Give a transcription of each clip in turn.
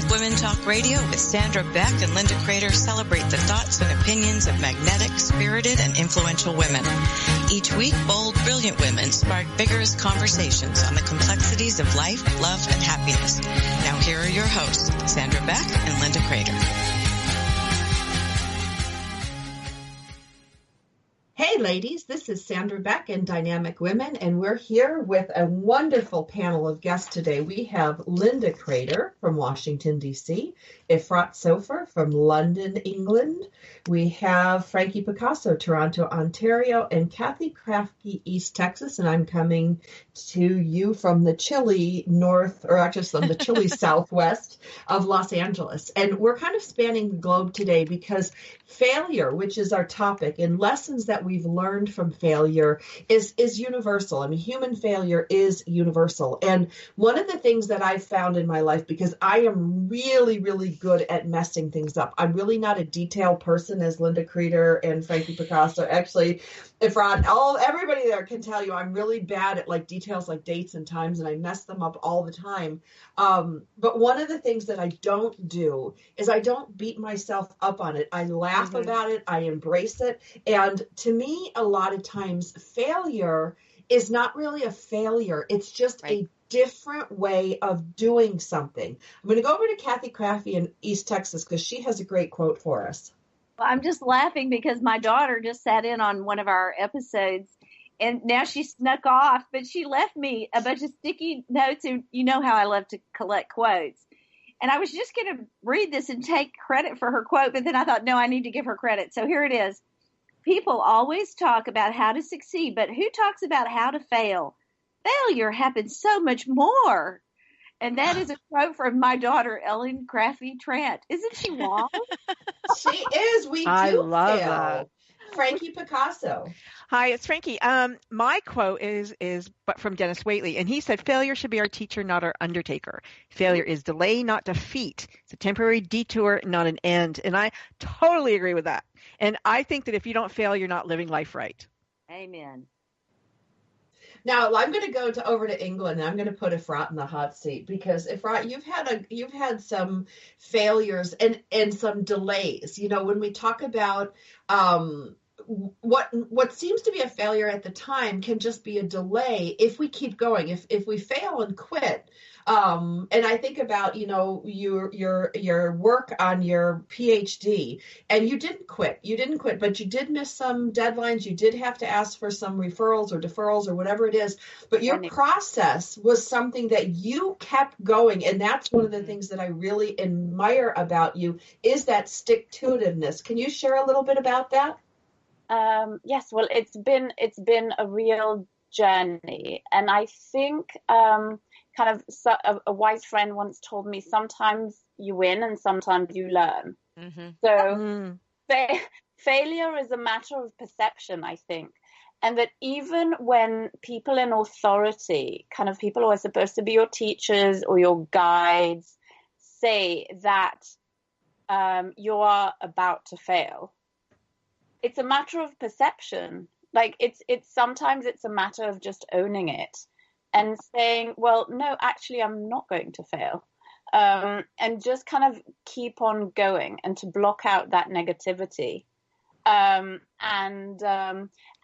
Women Talk Radio with Sandra Beck and Linda Crater celebrate the thoughts and opinions of magnetic, spirited, and influential women. Each week, bold, brilliant women spark vigorous conversations on the complexities of life, love, and happiness. Now here are your hosts, Sandra Beck and Linda Crater. Hey ladies, this is Sandra Beck and Dynamic Women, and we're here with a wonderful panel of guests today. We have Linda Crater from Washington, D.C., Efrat Sofer from London, England. We have Frankie Picasso, Toronto, Ontario, and Kathy Krafke, East Texas, and I'm coming to you from the chilly north, or actually from the chilly southwest of Los Angeles. And we're kind of spanning the globe today because failure, which is our topic, and lessons that we've learned from failure is universal. I mean, human failure is universal. And one of the things that I've found in my life, because I am really, really good at messing things up. I'm really not a detailed person, as Linda Crater and Frankie Picasso. Actually, Efrat, everybody there can tell you I'm really bad at like details like dates and times, and I mess them up all the time. But one of the things that I don't do is I don't beat myself up on it. I laugh about it. I embrace it. And to me, a lot of times failure is not really a failure. It's just a different way of doing something. I'm going to go over to Kathy Krafke in East Texas because she has a great quote for us. Well, I'm just laughing because my daughter just sat in on one of our episodes, and now she snuck off, but she left me a bunch of sticky notes, and you know how I love to collect quotes. And I was just going to read this and take credit for her quote, but then I thought, no, I need to give her credit. So here it is. People always talk about how to succeed, but who talks about how to fail? Failure happens so much more. And that is a quote from my daughter, Ellen Krafke Trent. Isn't she wrong? She is. I love that. Frankie Picasso. Hi, it's Frankie. My quote is from Dennis Waitley, and he said, failure should be our teacher, not our undertaker. Failure is delay, not defeat. It's a temporary detour, not an end. And I totally agree with that. And I think that if you don't fail, you're not living life right. Amen. Now I'm going to go over to England, and I'm going to put Efrat in the hot seat because Efrat, you've had some failures and some delays. You know, when we talk about what seems to be a failure at the time can just be a delay if we keep going. If we fail and quit. And I think about, you know, your work on your PhD, and you didn't quit, but you did miss some deadlines. You did have to ask for some referrals or deferrals or whatever it is. But your process was something that you kept going. And that's one of the things that I really admire about you is that stick-to-itiveness. Can you share a little bit about that? Yes, well, it's been a real journey. And I think, a wise friend once told me, sometimes you win and sometimes you learn. Mm-hmm. So failure is a matter of perception, I think. And that even when people in authority, kind of people who are supposed to be your teachers or your guides, say that you are about to fail, it's a matter of perception. Like it's sometimes it's a matter of just owning it. And saying, well, no, actually, I'm not going to fail. And just kind of keep on going and to block out that negativity. And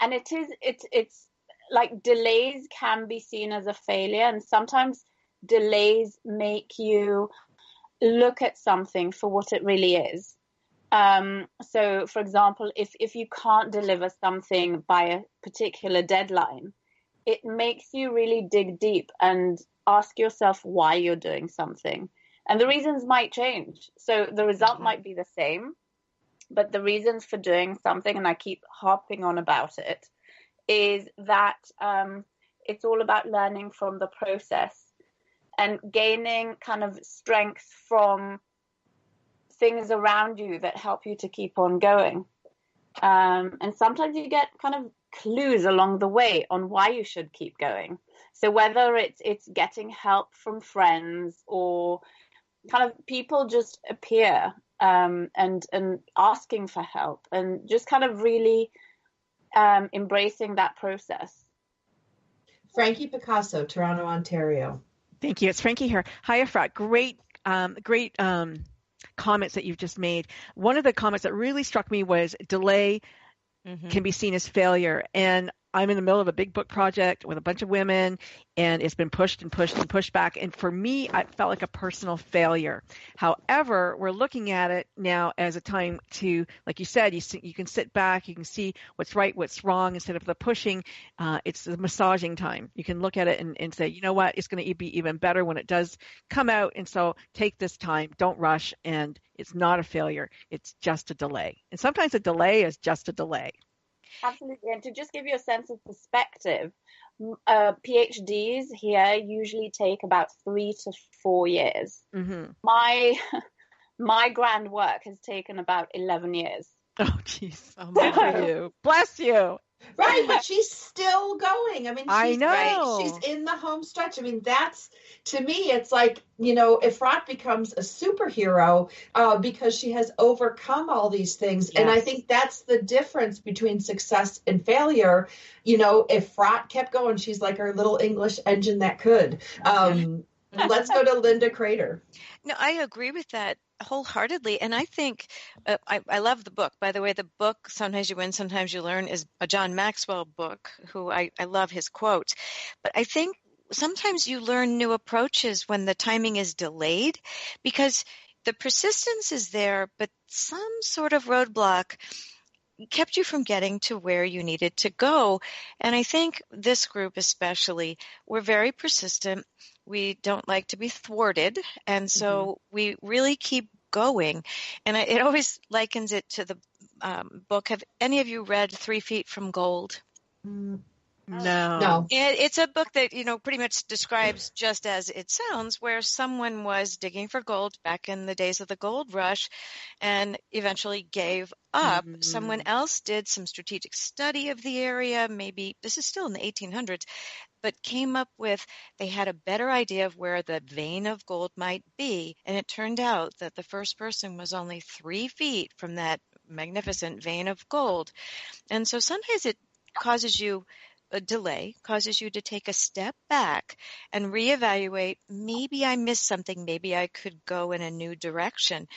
it's like delays can be seen as a failure. And sometimes delays make you look at something for what it really is. So, for example, if you can't deliver something by a particular deadline, it makes you really dig deep and ask yourself why you're doing something. And the reasons might change. So the result might be the same, but the reasons for doing something, and I keep harping on about it, is that it's all about learning from the process and gaining kind of strength from things around you that help you to keep on going. And sometimes you get kind of clues along the way on why you should keep going. So whether it's getting help from friends or kind of people just appear and asking for help and just kind of really embracing that process. Frankie Picasso, Toronto, Ontario. Thank you. It's Frankie here. Hi, Efrat. Great great comments that you've just made. One of the comments that really struck me was delay can be seen as failure. And I'm in the middle of a big book project with a bunch of women, and it's been pushed and pushed and pushed back. And for me, I felt like a personal failure. However, we're looking at it now as a time to, like you said, you can sit back, you can see what's right, what's wrong. Instead of the pushing, it's the massaging time. You can look at it and say, you know what, it's going to be even better when it does come out. And so take this time, don't rush. And it's not a failure. It's just a delay. And sometimes a delay is just a delay. Absolutely. And to just give you a sense of perspective, PhDs here usually take about 3 to 4 years. Mm-hmm. My grand work has taken about 11 years. Oh, jeez. Bless you. Bless you. Right, but she's still going. I mean, I know. Right, she's in the home stretch. I mean, that's, to me, it's like, Efrat becomes a superhero because she has overcome all these things. Yes. And I think that's the difference between success and failure. Efrat kept going. She's like our little English engine that could. Let's go to Linda Crater. No, I agree with that wholeheartedly. And I think I love the book. By the way, the book, Sometimes You Win, Sometimes You Learn, is a John Maxwell book, who I love his quotes. But I think sometimes you learn new approaches when the timing is delayed, because the persistence is there, but some sort of roadblock kept you from getting to where you needed to go. And I think this group especially, we're very persistent. We don't like to be thwarted. And so we really keep going. And it always likens it to the book. Have any of you read 3 Feet from Gold? No. It's a book that, pretty much describes just as it sounds, where someone was digging for gold back in the days of the gold rush and eventually gave up. Mm-hmm. Someone else did some strategic study of the area. Maybe this is still in the 1800s, but came up with, they had a better idea of where the vein of gold might be. And it turned out that the first person was only 3 feet from that magnificent vein of gold. And so sometimes it causes you a delay, causes you to take a step back and reevaluate, maybe I missed something, maybe I could go in a new direction.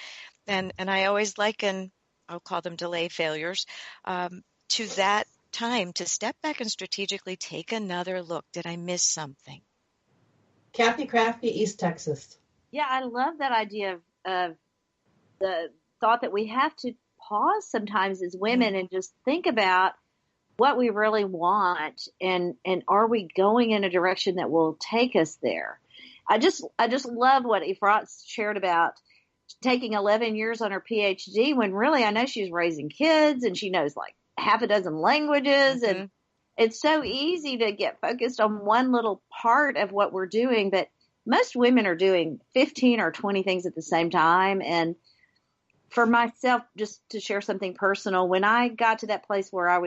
And I always liken, I'll call them delay failures, to that time to step back and strategically take another look. Did I miss something? Kathy Crafty, East Texas. Yeah, I love that idea of the thought that we have to pause sometimes as women and just think about what we really want, and are we going in a direction that will take us there? I just love what Efrat shared about taking 11 years on her PhD, when really I know she's raising kids and she knows like half a dozen languages, and it's so easy to get focused on one little part of what we're doing, but most women are doing 15 or 20 things at the same time. And for myself, just to share something personal, when I got to that place where I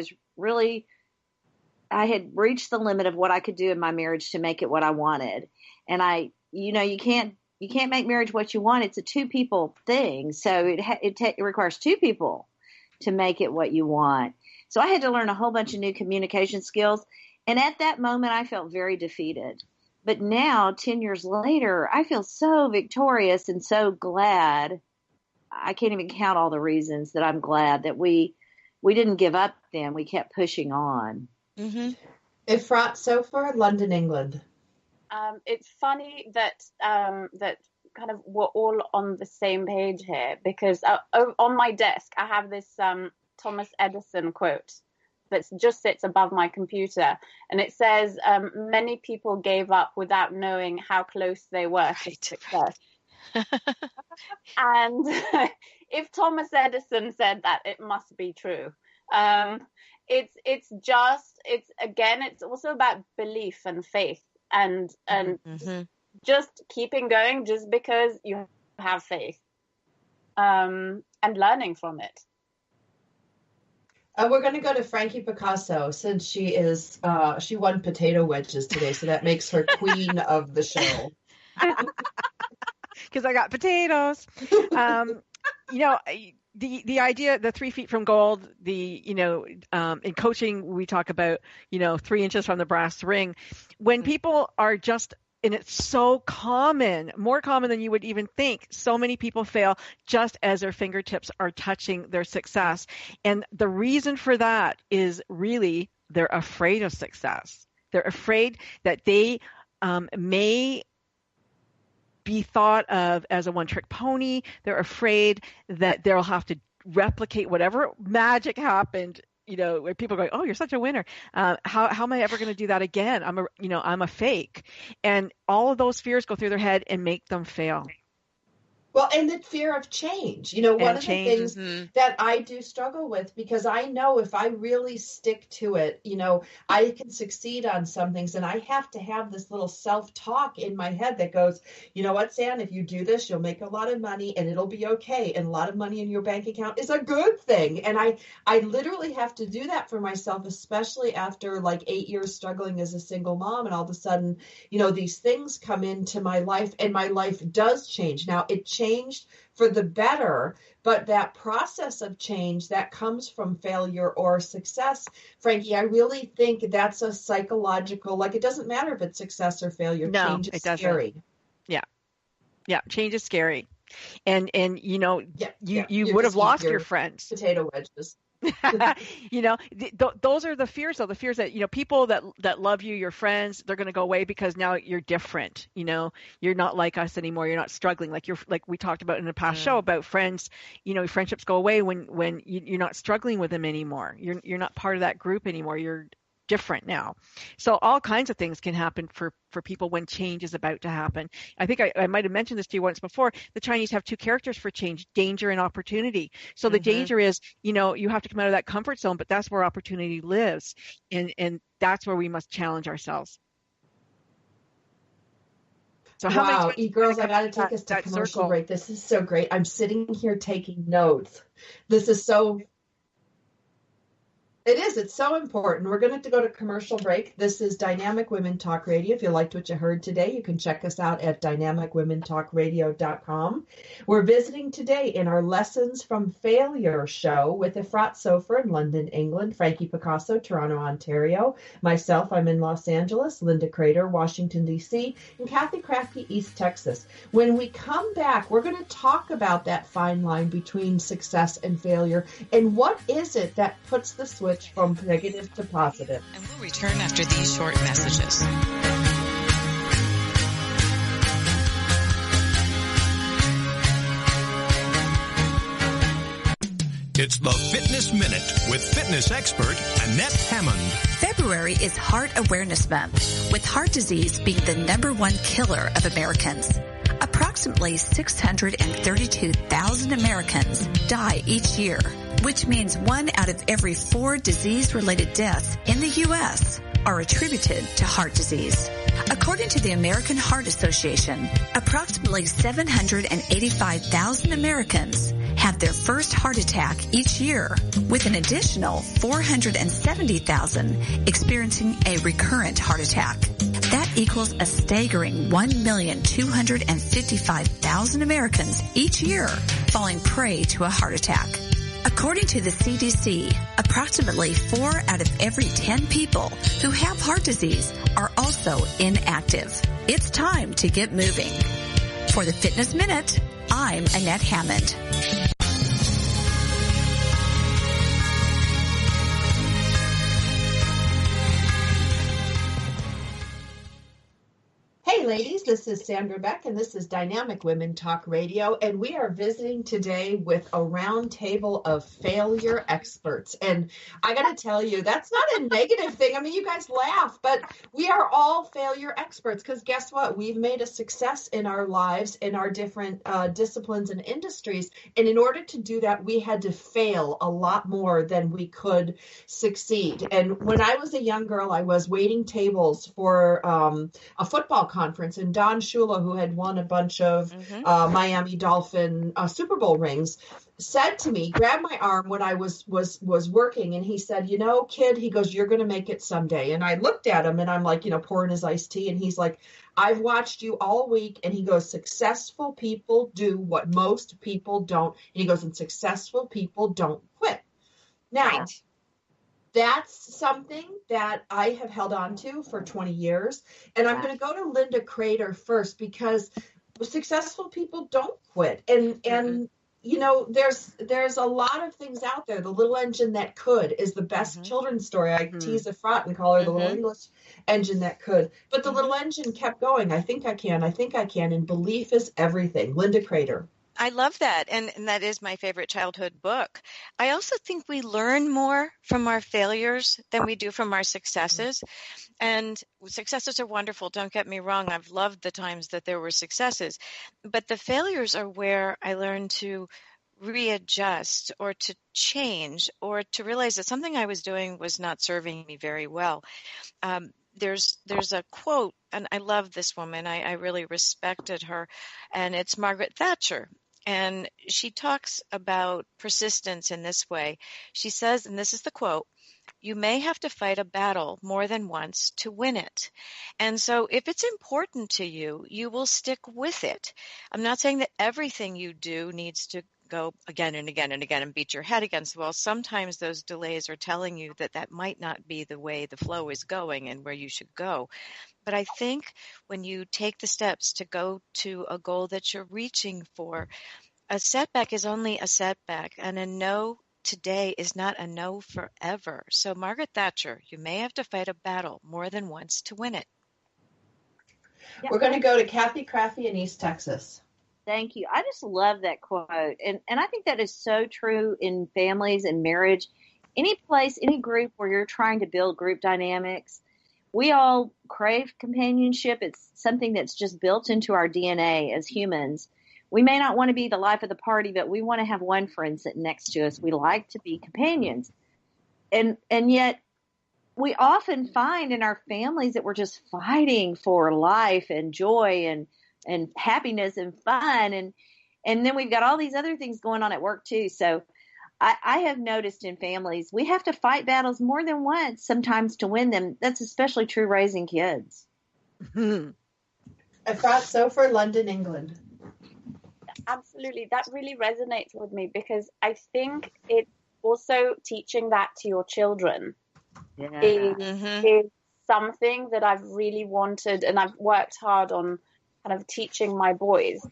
had reached the limit of what I could do in my marriage to make it what I wanted. And you can't make marriage what you want. It's a 2 people thing. So it requires 2 people to make it what you want. So I had to learn a whole bunch of new communication skills. And at that moment, I felt very defeated. But now, 10 years later, I feel so victorious and so glad. I can't even count all the reasons that I'm glad that we didn't give up then. We kept pushing on. Mm-hmm. Efrat Sofer, London, England. It's funny that that kind of we're all on the same page here, because on my desk I have this Thomas Edison quote that just sits above my computer, and it says, "Many people gave up without knowing how close they were to success." And if Thomas Edison said that, it must be true. It's also about belief and faith, and just keeping going just because you have faith, and learning from it. We're going to go to Frankie Picasso, since she won potato wedges today, so that makes her queen of the show. Because I got potatoes. The idea, the 3 feet from gold, in coaching, we talk about, 3 inches from the brass ring. When people are just it's so common, more common than you would even think. So many people fail just as their fingertips are touching their success. And the reason for that is really they're afraid of success. They're afraid that they may be thought of as a one-trick pony. They're afraid that they'll have to replicate whatever magic happened, where people are going, oh, you're such a winner. How am I ever going to do that again? I'm a fake. And all of those fears go through their head and make them fail. Well, and the fear of change, one of the things that I do struggle with, because I know if I really stick to it, I can succeed on some things, and I have to have this little self-talk in my head that goes, you know what, Sam, if you do this, you'll make a lot of money and it'll be okay. And a lot of money in your bank account is a good thing. And I literally have to do that for myself, especially after like 8 years struggling as a single mom. And all of a sudden, these things come into my life, and my life does change. Now, it changed for the better, but that process of change that comes from failure or success, Frankie, I really think that's a psychological, like, it doesn't matter if it's success or failure. No, change is it doesn't. Scary. Yeah. Change is scary. And you would have lost your friends. Potato wedges. Those are the fears, though. The fears that, people that love you, your friends, they're going to go away because now you're different. You're not like us anymore. You're not struggling like we talked about in the past show about friends. Friendships go away when you're not struggling with them anymore. You're not part of that group anymore. You're different now. So all kinds of things can happen for people when change is about to happen. I think I might have mentioned this to you once before. The Chinese have two characters for change: danger and opportunity. So the danger is, you have to come out of that comfort zone, but that's where opportunity lives. And that's where we must challenge ourselves. So wow, girls, I got to take us to commercial break. This is so great. I'm sitting here taking notes. This is so... It is. It's so important. We're going to have to go to commercial break. This is Dynamic Women Talk Radio. If you liked what you heard today, you can check us out at dynamicwomentalkradio.com. We're visiting today in our Lessons from Failure show with Efrat Sofer in London, England, Frankie Picasso, Toronto, Ontario. Myself, I'm in Los Angeles, Linda Crater, Washington, D.C., and Kathy Krafke, East Texas. When we come back, we're going to talk about that fine line between success and failure, and what is it that puts the switch from negative to positive. And we'll return after these short messages. It's the Fitness Minute with fitness expert Annette Hammond. February is Heart Awareness Month, with heart disease being the #1 killer of Americans. Approximately 632,000 Americans die each year, which means 1 out of every 4 disease-related deaths in the U.S. are attributed to heart disease. According to the American Heart Association, approximately 785,000 Americans have their first heart attack each year, with an additional 470,000 experiencing a recurrent heart attack. That equals a staggering 1,255,000 Americans each year falling prey to a heart attack. According to the CDC, approximately 4 out of every 10 people who have heart disease are also inactive. It's time to get moving. For the Fitness Minute, I'm Annette Hammond. Hey ladies, this is Sandra Beck and this is Dynamic Women Talk Radio, and we are visiting today with a round table of failure experts. And I got to tell you, that's not a negative thing. I mean, you guys laugh, but we are all failure experts, because guess what? We've made a success in our lives in our different disciplines and industries. And in order to do that, we had to fail a lot more than we could succeed. And when I was a young girl, I was waiting tables for a football conference, and Don Shula, who had won a bunch of Miami Dolphin Super Bowl rings, said to me, grabbed my arm when I was working, and he said, kid, he goes, you're going to make it someday. And I looked at him, and I'm like, pouring his iced tea, and he's like, I've watched you all week. And he goes, successful people do what most people don't. And he goes, and successful people don't quit. Now, that's something that I have held on to for 20 years. And I'm going to go to Linda Crater first, because successful people don't quit. And you know, there's a lot of things out there. The Little Engine That Could is the best children's story. I tease Efrat and call her the little English engine that could. But the little engine kept going. I think I can. And belief is everything. Linda Crater. I love that. And that is my favorite childhood book. I also think we learn more from our failures than we do from our successes. And successes are wonderful. Don't get me wrong. I've loved the times that there were successes. But the failures are where I learned to readjust or to change or to realize that something I was doing was not serving me very well. There's a quote, and I love this woman. I really respected her, and it's Margaret Thatcher. And she talks about persistence in this way. She says, and this is the quote, "You may have to fight a battle more than once to win it." And so if it's important to you, you will stick with it. I'm not saying that everything you do needs to go again and again and again and beat your head against the wall. Sometimes those delays are telling you that that might not be the way the flow is going and where you should go. But I think when you take the steps to go to a goal that you're reaching for, a setback is only a setback, and a no today is not a no forever. So Margaret Thatcher, you may have to fight a battle more than once to win it. We're going to go to Kathy Craffey in East Texas. Thank you. I just love that quote. And I think that is so true in families and marriage. Any place, any group where you're trying to build group dynamics, we all crave companionship. It's something that's just built into our DNA as humans. We may not want to be the life of the party, but we want to have one friend sitting next to us. We like to be companions. And yet we often find in our families that we're just fighting for life and joy and happiness and fun. And then we've got all these other things going on at work too. So I have noticed in families, we have to fight battles more than once sometimes to win them. That's especially true raising kids. I thought so for London, England. Absolutely. That really resonates with me because I think it's also teaching that to your children is something that I've really wanted, and I've worked hard on kind of teaching my boys.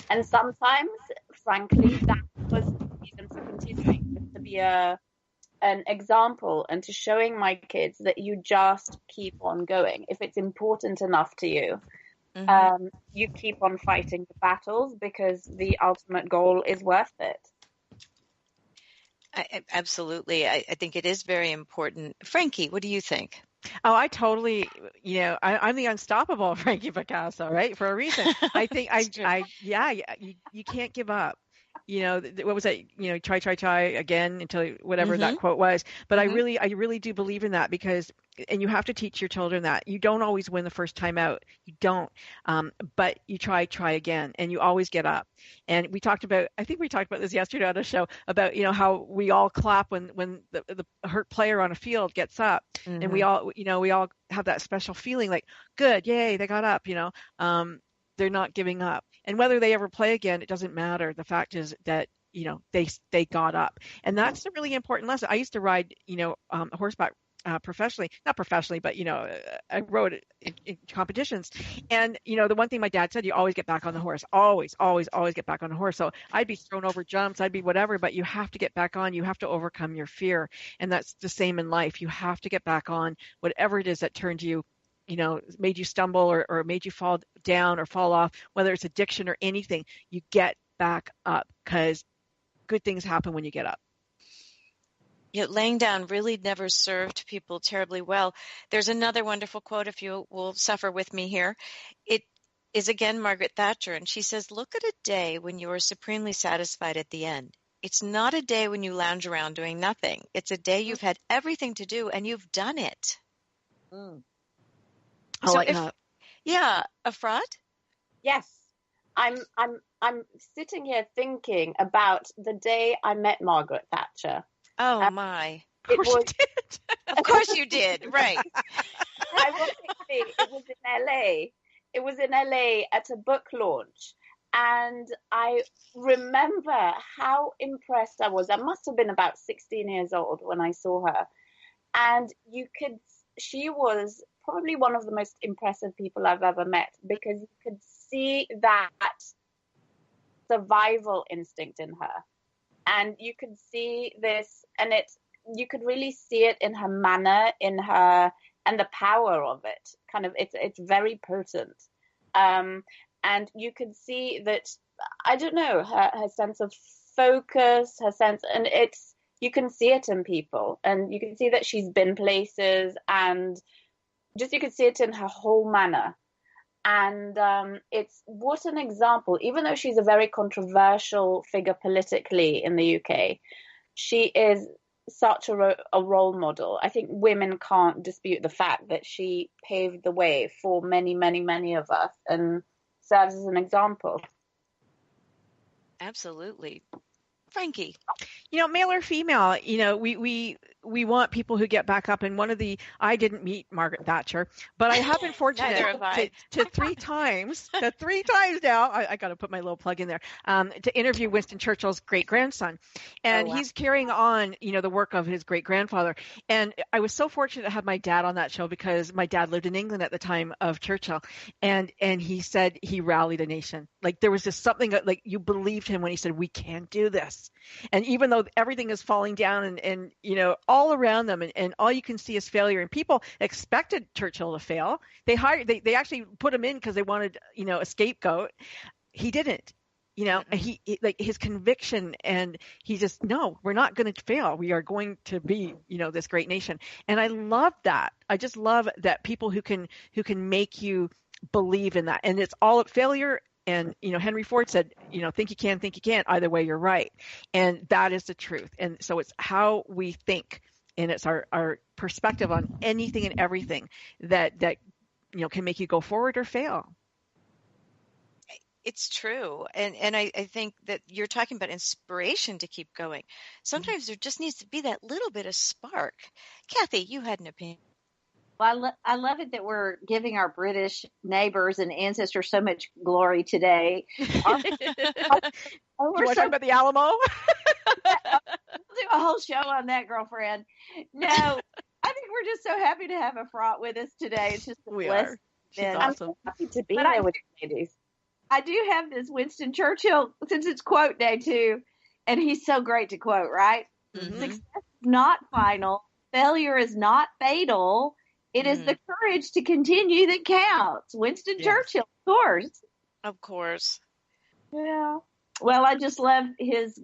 And sometimes, frankly, that was the reason for continuing, to be an example and to showing my kids that you just keep on going. If it's important enough to you, you keep on fighting the battles because the ultimate goal is worth it. Absolutely. I think it is very important. Frankie, what do you think? Oh, I totally, I'm the unstoppable Frankie Picasso, right? For a reason. I think you can't give up. What was that? Try again until whatever that quote was. But I really do believe in that because, and you have to teach your children that you don't always win the first time out. You don't. But you try again, and you always get up. And I think we talked about this yesterday on a show about, how we all clap when the hurt player on a field gets up, and we all have that special feeling like, good, yay, they got up, they're not giving up. And whether they ever play again, it doesn't matter. The fact is that, they got up. And that's a really important lesson. I used to ride, horseback professionally, not professionally, but, I rode in competitions. And, the one thing my dad said, you always get back on the horse, always, always, always get back on the horse. So I'd be thrown over jumps, I'd be whatever, but you have to get back on. You have to overcome your fear. And that's the same in life. You have to get back on whatever it is that turned you, made you stumble or made you fall down or fall off, whether it's addiction or anything, you get back up because good things happen when you get up. Laying down really never served people terribly well. There's another wonderful quote, if you will suffer with me here. It is again Margaret Thatcher, and she says, "Look at a day when you are supremely satisfied at the end. It's not a day when you lounge around doing nothing. It's a day you've had everything to do and you've done it." I like that. Yeah, Efrat? Yes. I'm sitting here thinking about the day I met Margaret Thatcher. Oh my. Of course you did. Of course you did. Right. Ironically, it was in LA. It was in LA at a book launch. And I remember how impressed I was. I must have been about 16 years old when I saw her. And she was probably one of the most impressive people I've ever met, because you could see that survival instinct in her. And you could see this, and you could really see it in her manner, in her, and the power of it. Kind of, it's very potent. And you could see that, I don't know, her sense of focus, and you can see it in people, and you can see that she's been places, and just you can see it in her whole manner. And it's what an example. Even though she's a very controversial figure politically in the UK, she is such a role model. I think women can't dispute the fact that she paved the way for many, many, many of us and serves as an example. Absolutely. Frankie. Male or female, we want people who get back up. And I didn't meet Margaret Thatcher, but I have been fortunate to three times now, I got to put my little plug in there, to interview Winston Churchill's great-grandson. And he's carrying on, the work of his great-grandfather. And I was so fortunate to have my dad on that show, because my dad lived in England at the time of Churchill. And he said he rallied a nation. Like, there was just something that, like, you believed him when he said, we can do this. And even though everything is falling down and all around them, and all you can see is failure, and people expected Churchill to fail. They actually put him in because they wanted, a scapegoat. He didn't, he like his conviction, and he just, no, we're not going to fail. We are going to be, this great nation. And I love that. I just love that people who can make you believe in that. And it's all failure. And, Henry Ford said, think you can, think you can't. Either way, you're right. And that is the truth. And so it's how we think, and it's our perspective on anything and everything that can make you go forward or fail. It's true. And I think that you're talking about inspiration to keep going. Sometimes there just needs to be that little bit of spark. Kathy, you had an opinion. Well, I love it that we're giving our British neighbors and ancestors so much glory today. We're talking about the Alamo. We'll do a whole show on that, girlfriend. No, I think we're just so happy to have Efrat with us today. It's just a blessing. She's awesome. I'm happy to be here with you ladies. I do have this Winston Churchill, since it's quote day too, and he's so great to quote, right? Mm-hmm. Success is not final. Failure is not fatal. It is the courage to continue that counts. Winston Churchill, of course. Of course. Yeah. Well, I just love his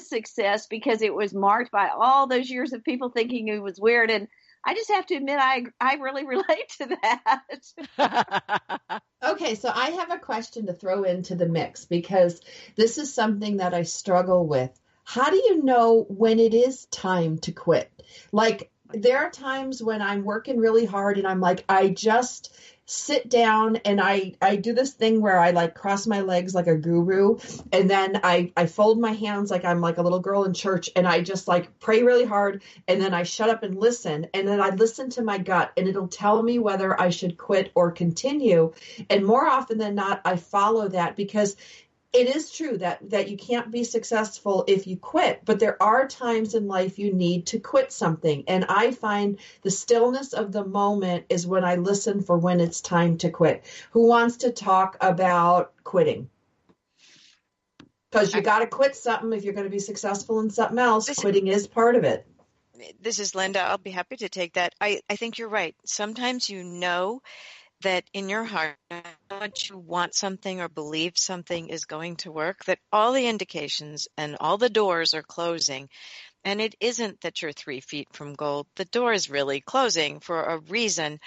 success, because it was marked by all those years of people thinking he was weird. And I just have to admit, I really relate to that. Okay, so I have a question to throw into the mix, because this is something that I struggle with. How do you know when it is time to quit? Like, there are times when I'm working really hard and I'm like, I just sit down and I do this thing where I like cross my legs like a guru, and then I fold my hands like I'm like a little girl in church, and I just like pray really hard, and then I shut up and listen, and then I listen to my gut, and it'll tell me whether I should quit or continue. And more often than not, I follow that, because it is true that you can't be successful if you quit, but there are times in life you need to quit something. And I find the stillness of the moment is when I listen for when it's time to quit. Who wants to talk about quitting? Because you got to quit something if you're going to be successful in something else. Quitting is part of it. This is Linda. I'll be happy to take that. I think you're right. Sometimes that in your heart, how much you want something or believe something is going to work, that all the indications and all the doors are closing. And it isn't that you're 3 feet from gold. The door is really closing for a reason.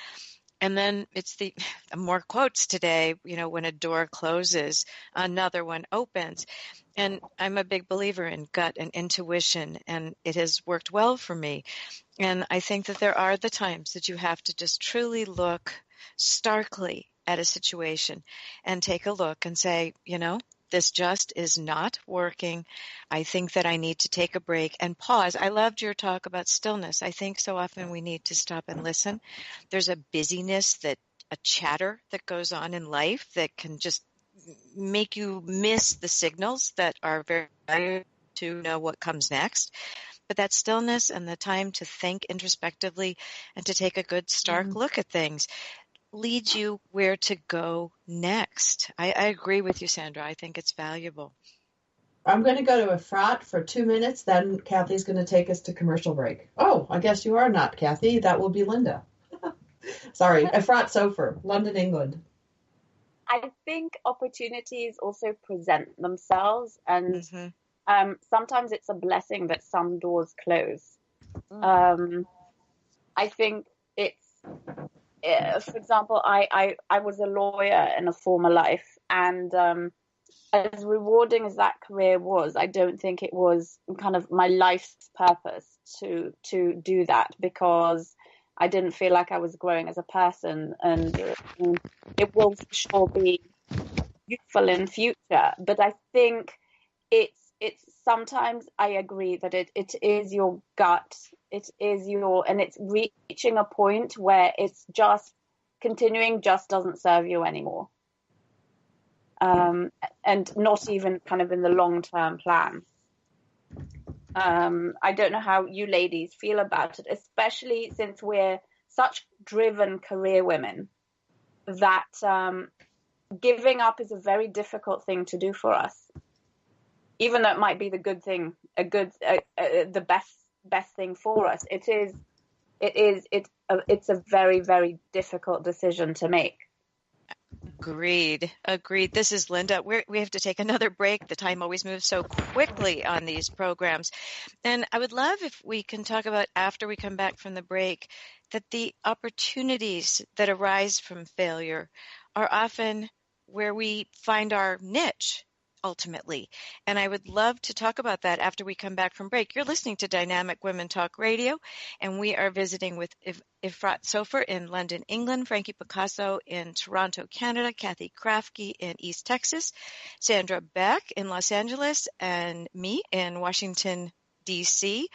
And then it's more quotes today, when a door closes, another one opens. And I'm a big believer in gut and intuition, and it has worked well for me. And I think that there are the times that you have to just truly look starkly at a situation and take a look and say, this just is not working. I think that I need to take a break and pause. I loved your talk about stillness. I think so often we need to stop and listen. There's a busyness, a chatter that goes on in life that can just make you miss the signals that are very valuable to know what comes next. But that stillness and the time to think introspectively and to take a good stark look at things leads you where to go next. I agree with you, Sandra. I think it's valuable. I'm going to go to Efrat for 2 minutes, then Kathy's going to take us to commercial break. Oh, I guess you are not, Kathy. That will be Linda. Sorry, Efrat Sofer, London, England. I think opportunities also present themselves, and sometimes it's a blessing that some doors close. I think it's, for example, I was a lawyer in a former life, and as rewarding as that career was, I don't think it was kind of my life's purpose to do that, because I didn't feel like I was growing as a person, and it will for sure be useful in future. But I think it's sometimes I agree that it is your gut, it is and it's reaching a point where it's just continuing just doesn't serve you anymore. And not even kind of in the long-term plan. I don't know how you ladies feel about it, especially since we're such driven career women, that giving up is a very difficult thing to do for us. Even though it might be the good thing, the best thing for us, it's a very, very difficult decision to make. Agreed. This is Linda. We have to take another break. The time always moves so quickly on these programs. And I would love if we can talk about, after we come back from the break, that the opportunities that arise from failure are often where we find our niche, ultimately. And I would love to talk about that after we come back from break. You're listening to Dynamic Women Talk Radio, and we are visiting with Efrat Sofer in London, England, Frankie Picasso in Toronto, Canada, Kathy Krafke in East Texas, Sandra Beck in Los Angeles, and me in Washington, D.C.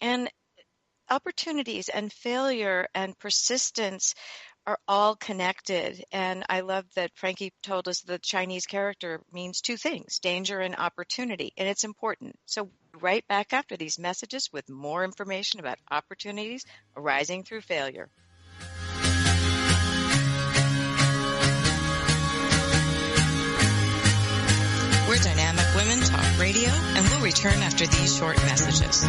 And opportunities and failure and persistence are all connected. And I love that Frankie told us the Chinese character means two things, danger and opportunity, and it's important. So right back after these messages with more information about opportunities arising through failure. We're Dynamic Women Talk Radio, and we'll return after these short messages.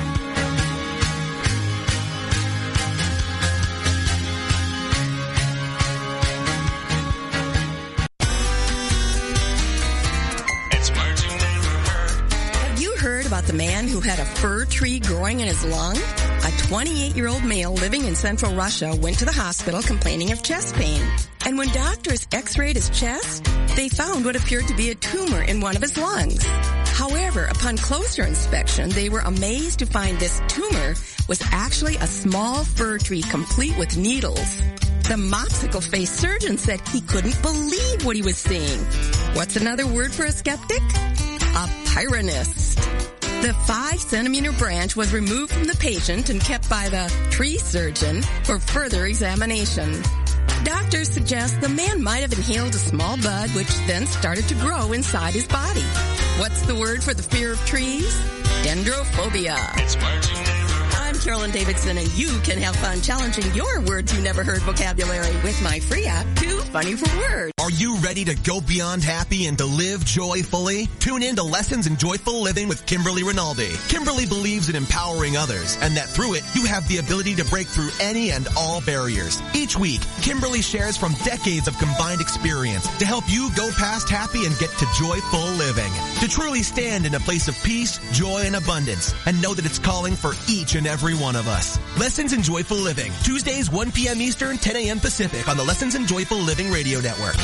Heard about the man who had a fir tree growing in his lung? A 28-year-old male living in central Russia went to the hospital complaining of chest pain. And when doctors x-rayed his chest, they found what appeared to be a tumor in one of his lungs. However, upon closer inspection, they were amazed to find this tumor was actually a small fir tree complete with needles. The mopsicle-faced surgeon said he couldn't believe what he was seeing. What's another word for a skeptic? A pyronist. The 5-centimeter branch was removed from the patient and kept by the tree surgeon for further examination. Doctors suggest the man might have inhaled a small bud, which then started to grow inside his body. What's the word for the fear of trees? Dendrophobia. I'm Carolyn Davidson, and you can have fun challenging your words you never heard vocabulary with my free app, Too Funny for Words. Are you ready to go beyond happy and to live joyfully? Tune in to Lessons in Joyful Living with Kimberly Rinaldi. Kimberly believes in empowering others, and that through it, you have the ability to break through any and all barriers. Each week, Kimberly shares from decades of combined experience to help you go past happy and get to joyful living. To truly stand in a place of peace, joy, and abundance, and know that it's calling for each and every one of us. Lessons in Joyful Living, Tuesdays 1 p.m. Eastern, 10 a.m. Pacific on the Lessons in Joyful Living Radio Network.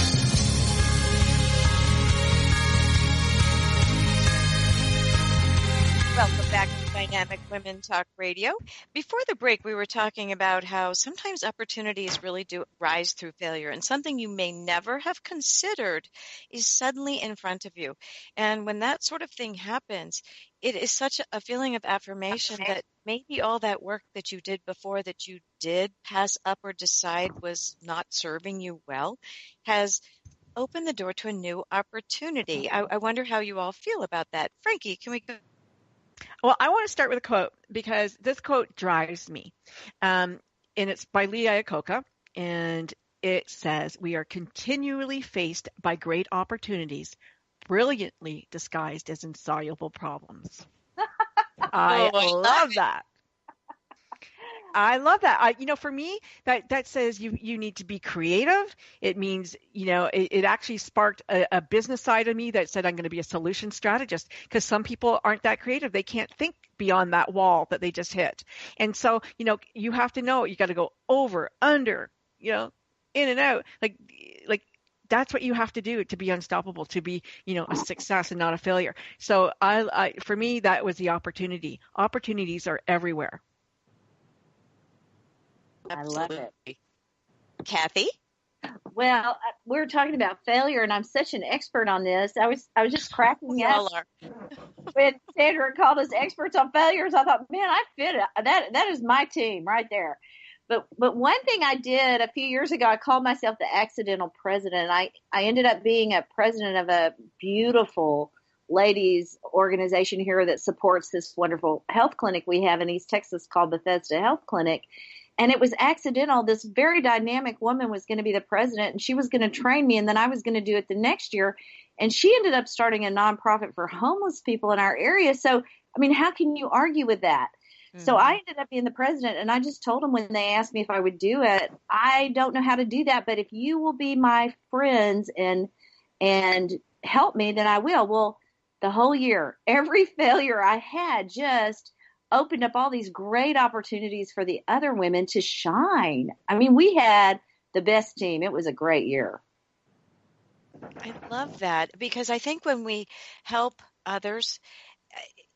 Welcome back to Dynamic Women Talk Radio. Before the break, we were talking about how sometimes opportunities really do rise through failure, and something you may never have considered is suddenly in front of you. And when that sort of thing happens, it is such a feeling of affirmation that maybe all that work that you did before, that you did pass up or decide was not serving you well, has opened the door to a new opportunity. I wonder how you all feel about that. Frankie, can we go Well, I want to start with a quote because this quote drives me. And it's by Lee Iacocca. And it says, "We are continually faced by great opportunities, brilliantly disguised as insoluble problems." I love that. I love that. For me, that says you need to be creative. It means, it actually sparked a business side of me that said I'm going to be a solution strategist, because some people aren't that creative. They can't think beyond that wall that they just hit. And so, you have to know, you got to go over, under, in and out. Like that's what you have to do to be unstoppable, to be, a success and not a failure. So for me, that was the opportunity. Opportunities are everywhere. I love it. Kathy? Well, we were talking about failure, and I'm such an expert on this. I was just cracking up when Sandra called us experts on failures. I thought, man, I fit it. That is my team right there. But one thing I did a few years ago, I called myself the accidental president. I ended up being a president of a beautiful ladies organization here that supports this wonderful health clinic we have in East Texas called Bethesda Health Clinic. And it was accidental. This very dynamic woman was going to be the president, and she was going to train me, and then I was going to do it the next year. And she ended up starting a nonprofit for homeless people in our area. So, how can you argue with that? Mm-hmm. So I ended up being the president, and I just told them when they asked me if I would do it, I don't know how to do that, but if you will be my friends and help me, then I will. Well, the whole year, every failure I had just opened up all these great opportunities for the other women to shine. We had the best team. It was a great year. I love that, because I think when we help others,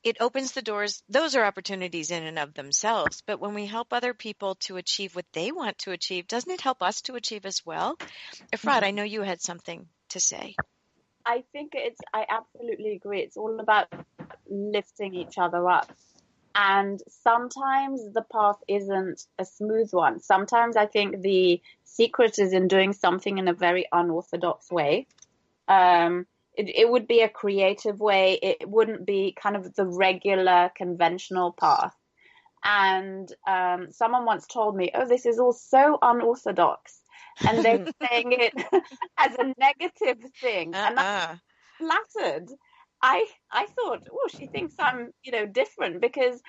it opens the doors. Those are opportunities in and of themselves. But when we help other people to achieve what they want to achieve, doesn't it help us to achieve as well? Efrat, I know you had something to say. I think I absolutely agree. It's all about lifting each other up. And sometimes the path isn't a smooth one. Sometimes I think the secret is in doing something in a very unorthodox way. It would be a creative way. It wouldn't be kind of the regular conventional path. And someone once told me, "Oh, this is all so unorthodox." And they're saying it as a negative thing. And I'm flattered. I thought, oh, she thinks I'm, different, because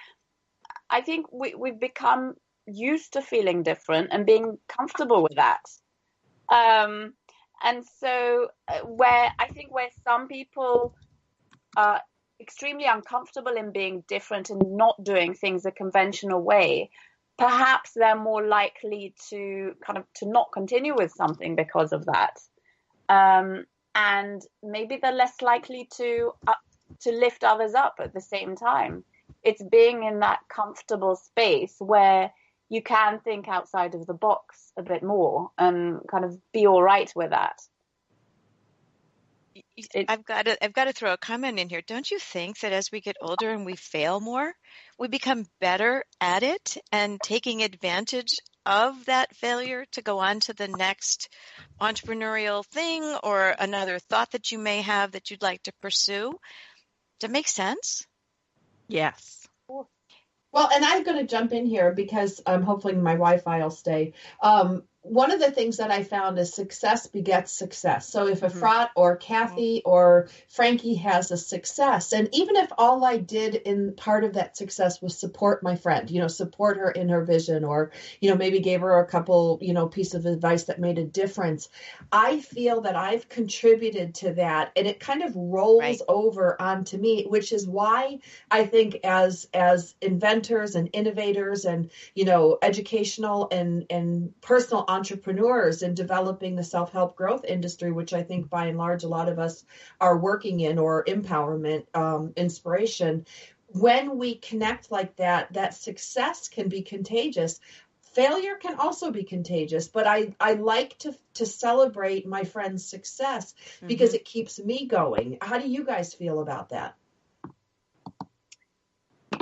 I think we've become used to feeling different and being comfortable with that. And so where some people are extremely uncomfortable in being different and not doing things a conventional way, perhaps they're more likely to not continue with something because of that. And maybe they're less likely to lift others up at the same time. It's being in that comfortable space where you can think outside of the box a bit more and kind of be all right with that. I've got to throw a comment in here. Don't you think that as we get older and we fail more, we become better at it and taking advantage of that failure to go on to the next entrepreneurial thing or another thought that you may have that you'd like to pursue? Does that make sense? Yes. Well, and I'm going to jump in here because hopefully my Wi-Fi will stay. One of the things that I found is success begets success. So if Efrat or Kathy or Frankie has a success, and even if all I did in part of that success was support my friend, support her in her vision, or, maybe gave her a couple, piece of advice that made a difference, I feel that I've contributed to that, and it kind of rolls over onto me, which is why I think as inventors and innovators and, educational and personal entrepreneurs in developing the self-help growth industry, which I think by and large a lot of us are working in, or empowerment, inspiration. When we connect like that, that success can be contagious. Failure can also be contagious, but I like to celebrate my friend's success because it keeps me going. How do you guys feel about that?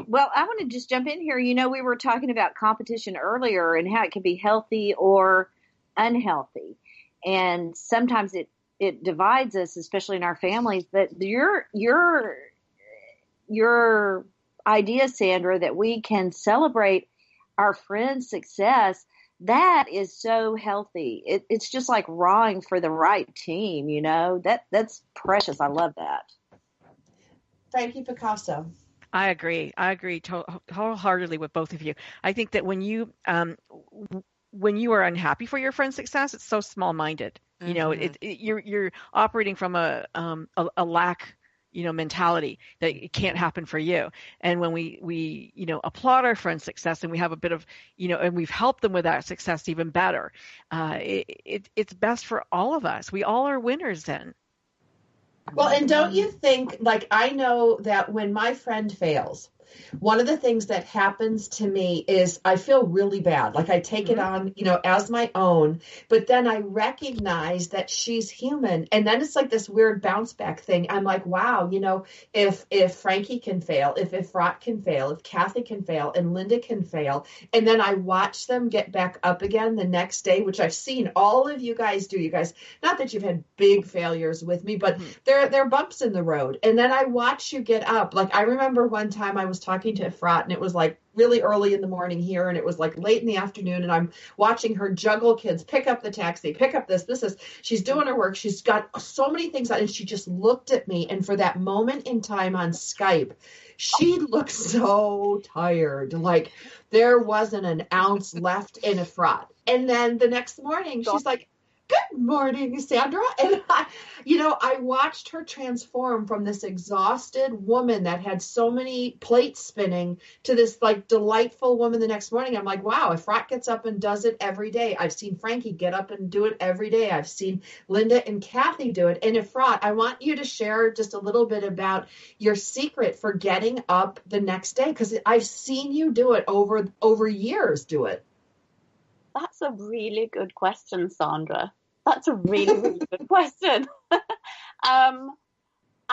Well, I want to just jump in here. We were talking about competition earlier and how it can be healthy or unhealthy. And sometimes it divides us, especially in our families. But your idea, Sandra, that we can celebrate our friends' success, that is so healthy. It's just like rawing for the right team, you know. That's precious. I love that. Frankie Picasso. I agree wholeheartedly with both of you. I think that when you are unhappy for your friend's success, it's so small-minded. You know, you're operating from a lack, you know, mentality that it can't happen for you. And when we you know, applaud our friend's success and we have a bit of, you know, and we've helped them with that success even better, it's best for all of us. We all are winners then. Well, and don't you think, like, I know that when my friend fails, one of the things that happens to me is I feel really bad. Like I take it on, you know, as my own, but then I recognize that she's human. And then it's like this weird bounce back thing. I'm like, wow, you know, if Frankie can fail, if Efrat can fail, if Kathy can fail and Linda can fail, and then I watch them get back up again the next day, which I've seen all of you guys do. You guys, not that you've had big failures with me, but there are bumps in the road. And then I watch you get up. Like I remember one time I was talking to Efrat and it was like really early in the morning here and it was like late in the afternoon and I'm watching her juggle kids, pick up the taxi, pick up this is, she's doing her work. She's got so many things on and she just looked at me, and for that moment in time on Skype, she looked so tired. Like there wasn't an ounce left in Efrat. And then the next morning she's like, "Good morning, Sandra." And I watched her transform from this exhausted woman that had so many plates spinning to this like delightful woman the next morning. I'm like, wow, Efrat gets up and does it every day. I've seen Frankie get up and do it every day. I've seen Linda and Kathy do it. And Efrat, I want you to share just a little bit about your secret for getting up the next day, because I've seen you do it over years. Do it. That's a really good question, Sandra. That's a really, really good question.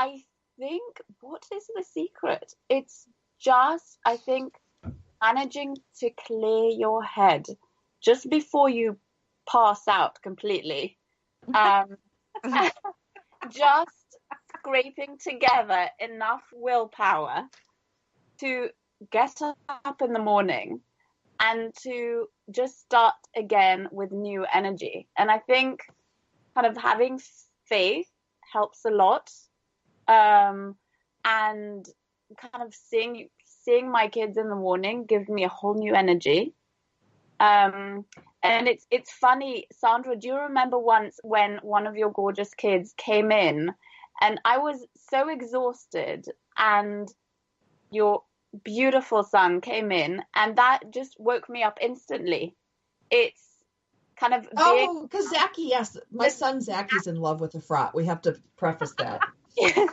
I think, what is the secret? It's just, I think, managing to clear your head just before you pass out completely. Just scraping together enough willpower to get up in the morning and to just start again with new energy. And I think kind of having faith helps a lot. And kind of seeing my kids in the morning gives me a whole new energy. And it's funny, Sandra, do you remember once when one of your gorgeous kids came in and I was so exhausted and your beautiful son came in and that just woke me up instantly. It's kind of because Zachy, yes, my son Zachy's in love with Efrat. We have to preface that. Yes.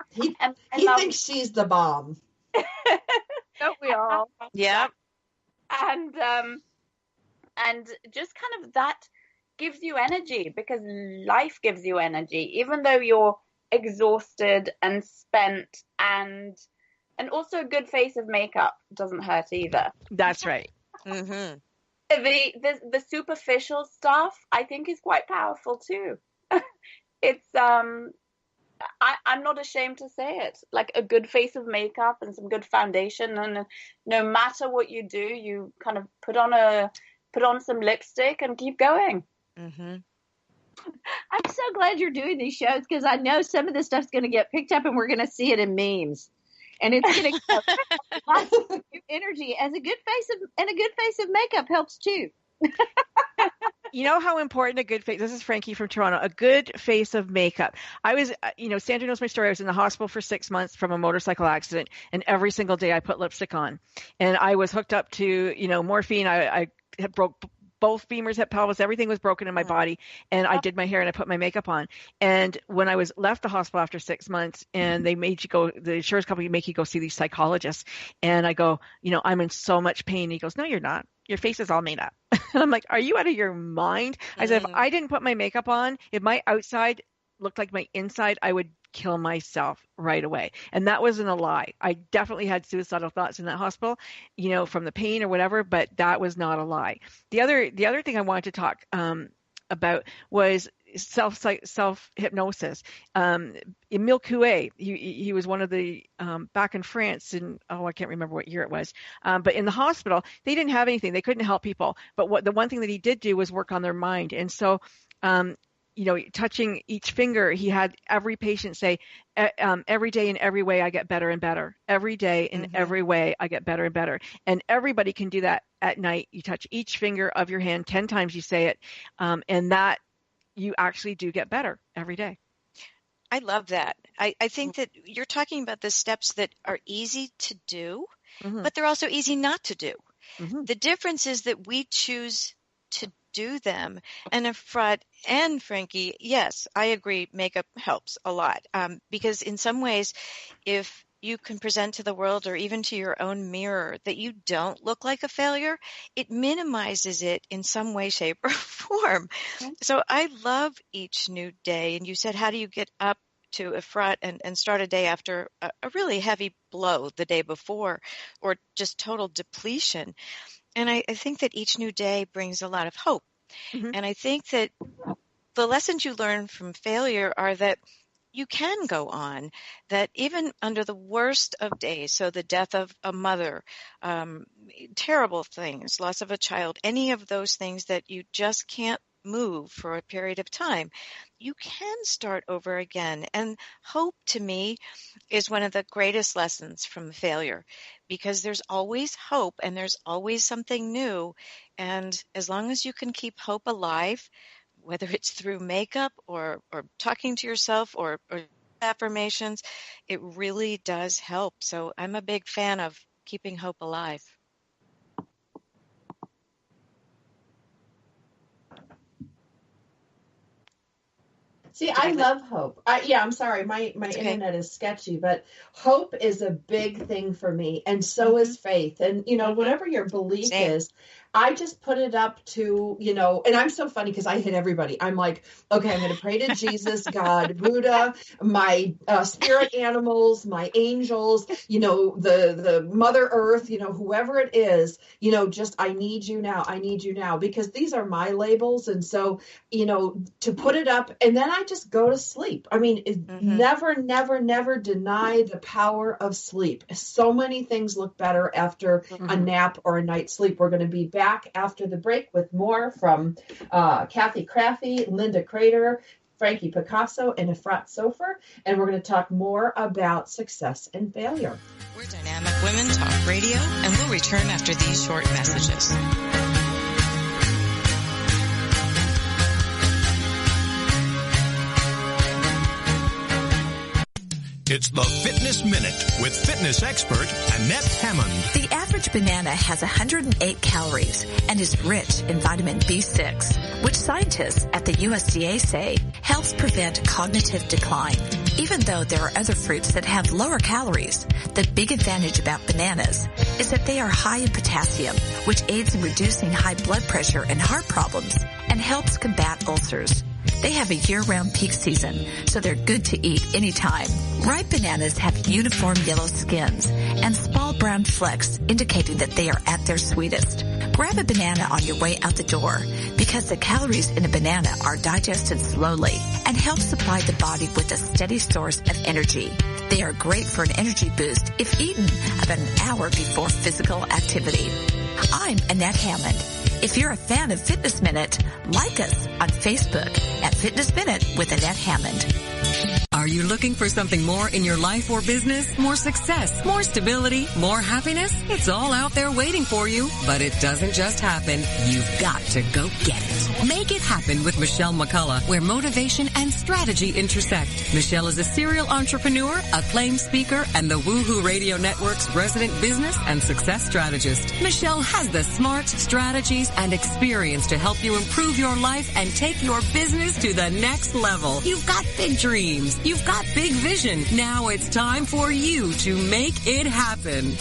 He thinks she's the bomb. Don't we all? Yeah. And just kind of that gives you energy, because life gives you energy, even though you're exhausted and spent, and also a good face of makeup doesn't hurt either. That's right. Mm-hmm. The superficial stuff I think is quite powerful too. It's I'm not ashamed to say it. Like a good face of makeup and some good foundation, and no matter what you do, you kind of put on some lipstick and keep going. Mm-hmm. I'm so glad you're doing these shows, because I know some of this stuff's going to get picked up and we're going to see it in memes. And it's going to get lots of energy. As a good face of makeup helps too. You know how important a good face, this is Frankie from Toronto, a good face of makeup. I was, Sandra knows my story. I was in the hospital for 6 months from a motorcycle accident, and every single day I put lipstick on. And I was hooked up to, morphine. I had broke both femurs, hip, pelvis, everything was broken in my body. And I did my hair and I put my makeup on. And when I was left the hospital after 6 months, and they made you go, the insurance company make you go see these psychologists. And I go, I'm in so much pain. And he goes, no, you're not. Your face is all made up. And I'm like, are you out of your mind? I said, if I didn't put my makeup on, if my outside looked like my inside, I would kill myself right away. And that wasn't a lie. I definitely had suicidal thoughts in that hospital, from the pain or whatever, but that was not a lie. The other thing I wanted to talk about was self hypnosis. Emile Coué, he was one of the back in France in I can't remember what year it was, but in the hospital they didn't have anything, they couldn't help people. But the one thing that he did do was work on their mind, and so touching each finger, he had every patient say, every day in every way I get better and better. Every day in every way I get better and better. And everybody can do that at night. You touch each finger of your hand 10 times, you say it, and that you actually do get better every day. I love that. I think that you're talking about the steps that are easy to do, but they're also easy not to do. The difference is that we choose to do them. And Efrat and Frankie, yes, I agree, makeup helps a lot, because in some ways, if you can present to the world or even to your own mirror that you don't look like a failure, it minimizes it in some way, shape, or form. So I love each new day. And you said, how do you get up to Efrat and start a day after a really heavy blow the day before, or just total depletion? And I think that each new day brings a lot of hope. And I think that the lessons you learn from failure are that you can go on, that even under the worst of days, so the death of a mother, terrible things, loss of a child, any of those things that you just can't move for a period of time, you can start over again. And hope, to me, is one of the greatest lessons from failure, because there's always hope and there's always something new. And as long as you can keep hope alive, whether it's through makeup or talking to yourself or affirmations, it really does help. So I'm a big fan of keeping hope alive. See, I love hope. I'm sorry, my internet is sketchy, but hope is a big thing for me, and so is faith. And, whatever your belief is, I just put it up to, and I'm so funny because I hit everybody. I'm like, okay, I'm going to pray to Jesus, God, Buddha, my spirit animals, my angels, the Mother Earth, whoever it is, just I need you now, because these are my labels. And so, to put it up, and then I just go to sleep. I mean, never deny the power of sleep. So many things look better after a nap or a night's sleep. We're going to be back after the break with more from Kathy Krafke, Linda Crater, Frankie Picasso, and Efrat Sofer, and we're going to talk more about success and failure. We're Dynamic Women Talk Radio, and we'll return after these short messages. It's the Fitness Minute with fitness expert Annette Hammond. The average banana has 108 calories and is rich in vitamin B6, which scientists at the USDA say helps prevent cognitive decline. Even though there are other fruits that have lower calories, the big advantage about bananas is that they are high in potassium, which aids in reducing high blood pressure and heart problems and helps combat ulcers. They have a year-round peak season, so they're good to eat anytime. Ripe bananas have uniform yellow skins and small brown flecks indicating that they are at their sweetest. Grab a banana on your way out the door because the calories in a banana are digested slowly and help supply the body with a steady source of energy. They are great for an energy boost if eaten about an hour before physical activity. I'm Annette Hammond. If you're a fan of Fitness Minute, like us on Facebook at Fitness Minute with Annette Hammond. Are you looking for something more in your life or business? More success, more stability, more happiness? It's all out there waiting for you, but it doesn't just happen. You've got to go get it. Make it happen with Michelle McCullough, where motivation and strategy intersect. Michelle is a serial entrepreneur, acclaimed speaker, and the Woohoo Radio Network's resident business and success strategist. Michelle has the smarts, strategies, and experience to help you improve your life and take your business to the next level. You've got big dreams. You've got big vision. Now it's time for you to make it happen.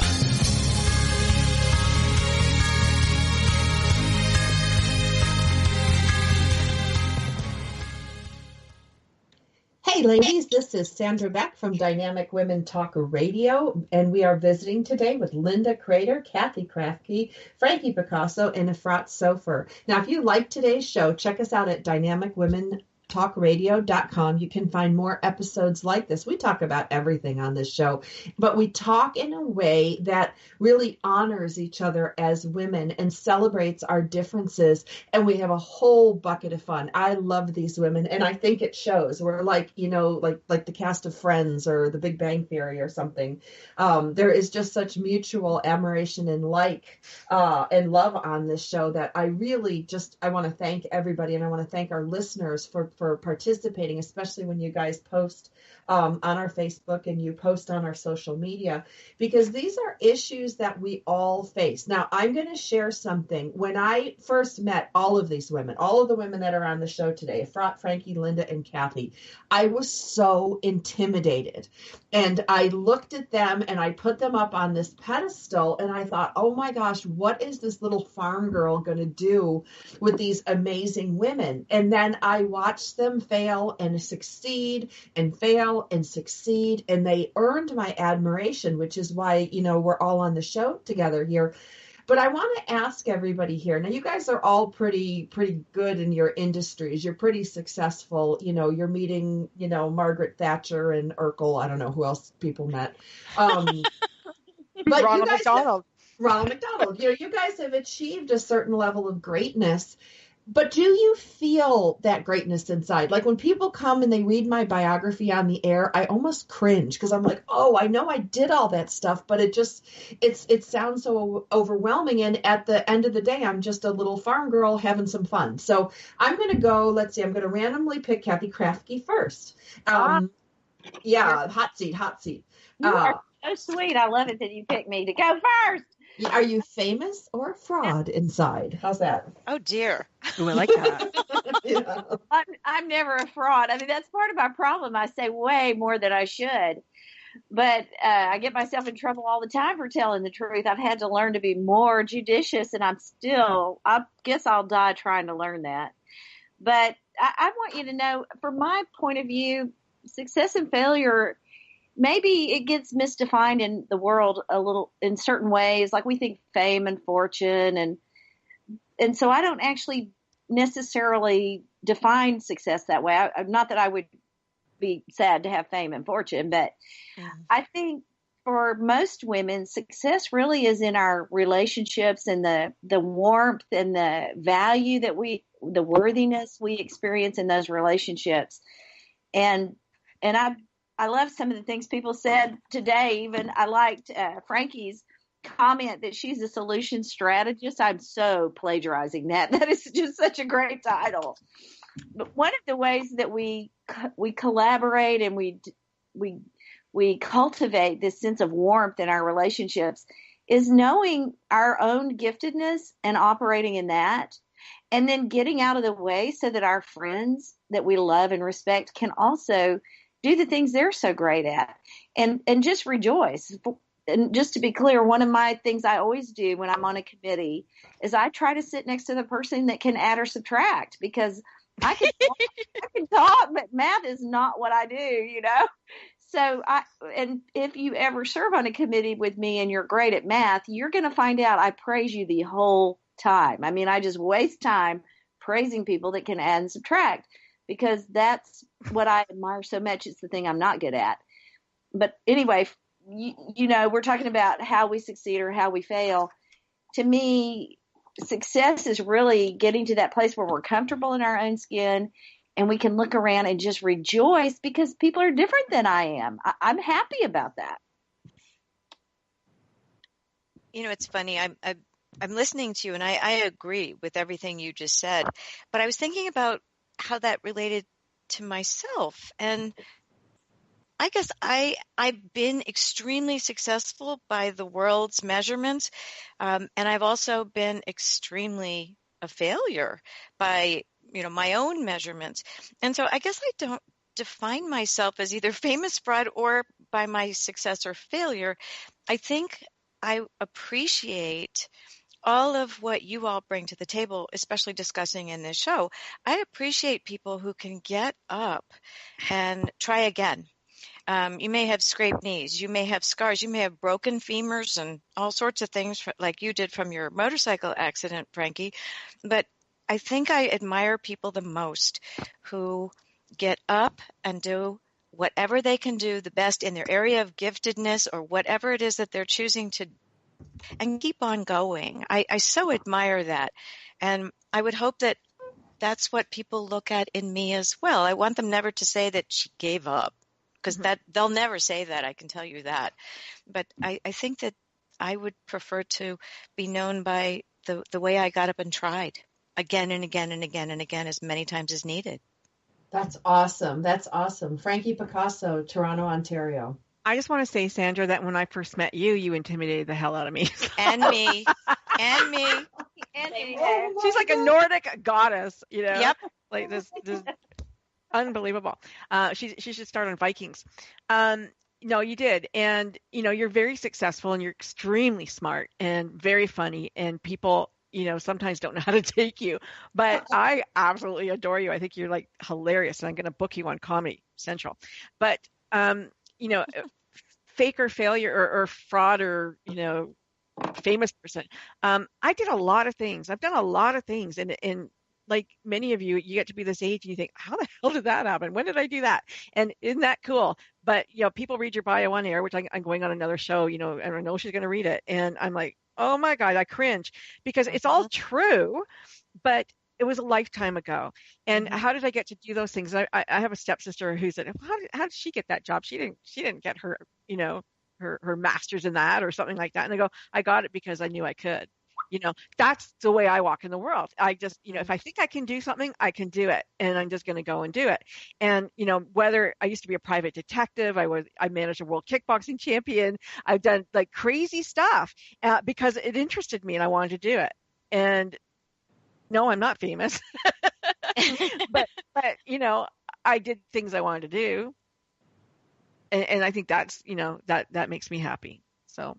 Hey ladies, this is Sandra Beck from Dynamic Women Talk Radio, and we are visiting today with Linda Crater, Kathy Krafke, Frankie Picasso, and Efrat Sofer. Now, if you like today's show, check us out at Dynamic Women blogtalkradio.com. You can find more episodes like this. We talk about everything on this show, but we talk in a way that really honors each other as women and celebrates our differences. And we have a whole bucket of fun. I love these women, and I think it shows. We're like, like the cast of Friends or The Big Bang Theory or something. There is just such mutual admiration and and love on this show that I really I want to thank everybody, and I want to thank our listeners for participating, especially when you guys post on our Facebook and you post on our social media, because these are issues that we all face. Now, I'm going to share something. When I first met all of these women, all of the women that are on the show today, Efrat, Frankie, Linda, and Kathy, I was so intimidated. And I looked at them and I put them up on this pedestal and I thought, oh my gosh, what is this little farm girl going to do with these amazing women? And then I watched them fail and succeed and fail and succeed, and they earned my admiration, which is why, we're all on the show together here. But I want to ask everybody here. Now, you guys are all pretty good in your industries. You're pretty successful. You're meeting, Margaret Thatcher and Urkel. I don't know who else people met. But Ronald McDonald. Ronald McDonald. You guys have achieved a certain level of greatness. But do you feel that greatness inside? Like when people come and they read my biography on the air, I almost cringe because I'm like, oh, I know I did all that stuff, but it sounds so overwhelming. And at the end of the day, I'm just a little farm girl having some fun. So I'm going to go, let's see, I'm going to randomly pick Kathy Kraftke first. Hot seat. You are so sweet. I love it that you picked me to go first. Are you famous or a fraud inside? How's that? Oh, dear. Ooh, I like that. Yeah. I'm never a fraud. I mean, that's part of my problem. I say way more than I should. But I get myself in trouble all the time for telling the truth. I've had to learn to be more judicious, and I guess I'll die trying to learn that. But I want you to know, from my point of view, success and failure, maybe it gets misdefined in the world a little in certain ways. Like we think fame and fortune, and so I don't actually necessarily define success that way. Not that I would be sad to have fame and fortune, but I think for most women, success really is in our relationships and the warmth and the value that the worthiness we experience in those relationships. And I love some of the things people said today. Even I liked Frankie's comment that she's a solution strategist. I'm so plagiarizing that. That is just such a great title. But one of the ways that we collaborate and we cultivate this sense of warmth in our relationships is knowing our own giftedness and operating in that, and then getting out of the way so that our friends that we love and respect can also do the things they're so great at, and just rejoice. And just to be clear, one of my things I always do when I'm on a committee is I try to sit next to the person that can add or subtract, because I can talk, but math is not what I do, So and if you ever serve on a committee with me and you're great at math, you're going to find out I praise you the whole time. I mean, I just waste time praising people that can add and subtract, because that's what I admire so much. It's the thing I'm not good at. But anyway, we're talking about how we succeed or how we fail. To me, success is really getting to that place where we're comfortable in our own skin and we can look around and just rejoice because people are different than I am. I'm happy about that. It's funny. I'm listening to you, and I agree with everything you just said. But I was thinking about how that related to myself. And I guess I've been extremely successful by the world's measurements. And I've also been extremely a failure by, my own measurements. And so I guess I don't define myself as either famous, fraud, or by my success or failure. I think I appreciate all of what you all bring to the table, especially discussing in this show. I appreciate people who can get up and try again. You may have scraped knees, you may have scars, you may have broken femurs and all sorts of things like you did from your motorcycle accident, Frankie. But I think I admire people the most who get up and do whatever they can do the best in their area of giftedness or whatever it is that they're choosing to, and keep on going. I so admire that. And I would hope that that's what people look at in me as well. I want them never to say that she gave up, because that they'll never say that, I can tell you that. But I think that I would prefer to be known by the way I got up and tried again and again and again and again, as many times as needed. That's awesome. That's awesome. Frankie Picasso, Toronto, Ontario. I just want to say, Sandra, that when I first met you, you intimidated the hell out of me. And me. And me. And She's like a Nordic goddess, you know? Yep. Like this unbelievable. She should start on Vikings. No, you did. And, you know, you're very successful and you're extremely smart and very funny, and people, you know, sometimes don't know how to take you, but I absolutely adore you. I think you're like hilarious, and I'm going to book you on Comedy Central. But, you know, fake or failure or fraud or, you know, famous person. I did a lot of things. I've done a lot of things. And like many of you, you get to be this age and you think, how the hell did that happen? When did I do that? And isn't that cool? But, you know, people read your bio on air, which I'm going on another show, you know, and I know she's going to read it. And I'm like, oh my God, I cringe, because it's all true, but it was a lifetime ago. And how did I get to do those things? I have a stepsister who said, how did she get that job? She didn't get her, you know, her master's in that or something like that. And I go, I got it because I knew I could. You know, that's the way I walk in the world. I just, you know, if I think I can do something, I can do it. And I'm just going to go and do it. And, you know, whether I used to be a private detective, I managed a world kickboxing champion. I've done like crazy stuff because it interested me and I wanted to do it. And no, I'm not famous, but, you know, I did things I wanted to do. And I think that's, you know, that makes me happy. So.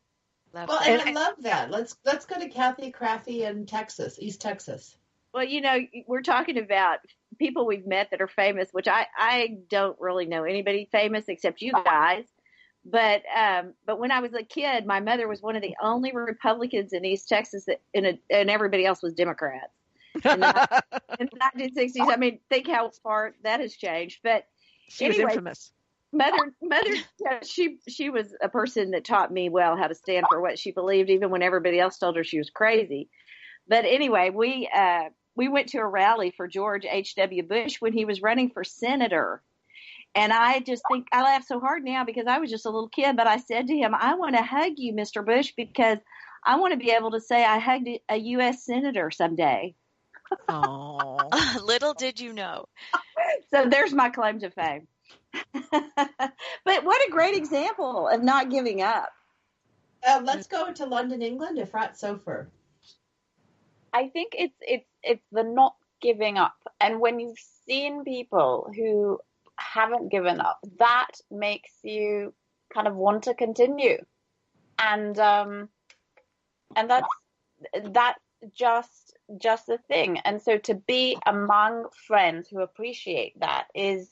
Well, and I love that. Let's go to Kathy Craffey in Texas, East Texas. Well, you know, we're talking about people we've met that are famous, which I don't really know anybody famous except you guys. But when I was a kid, my mother was one of the only Republicans in East Texas and everybody else was Democrats. In the 1960s, I mean, think how far that has changed. But she was infamous. Mother, yeah, she was a person that taught me well how to stand for what she believed, even when everybody else told her she was crazy. But anyway, we went to a rally for George H.W. Bush when he was running for senator. And I just think I laugh so hard now because I was just a little kid, but I said to him, I want to hug you, Mr. Bush, because I want to be able to say I hugged a U.S. senator someday. Oh, little did you know. So there's my claim to fame. But what a great example of not giving up. Let's go to London, England. Efrat Sofer. I think it's the not giving up, and when you've seen people who haven't given up, that makes you kind of want to continue, and that's just the thing. And so to be among friends who appreciate that is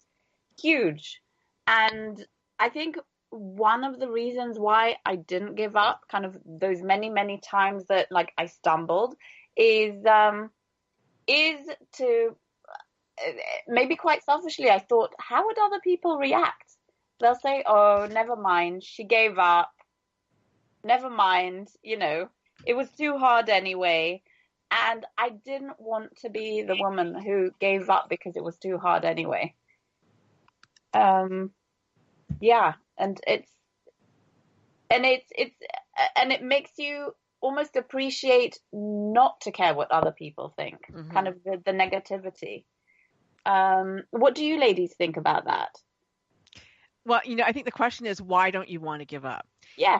huge. And I think one of the reasons why I didn't give up, kind of those many times that like I stumbled, is to maybe quite selfishly, I thought, how would other people react? They'll say, oh, never mind, she gave up. Never mind, you know, it was too hard anyway. And I didn't want to be the woman who gave up because it was too hard anyway. Yeah, and it makes you almost appreciate not to care what other people think, kind of the negativity. What do you ladies think about that? Well, you know, I think the question is, why don't you want to give up? Yeah.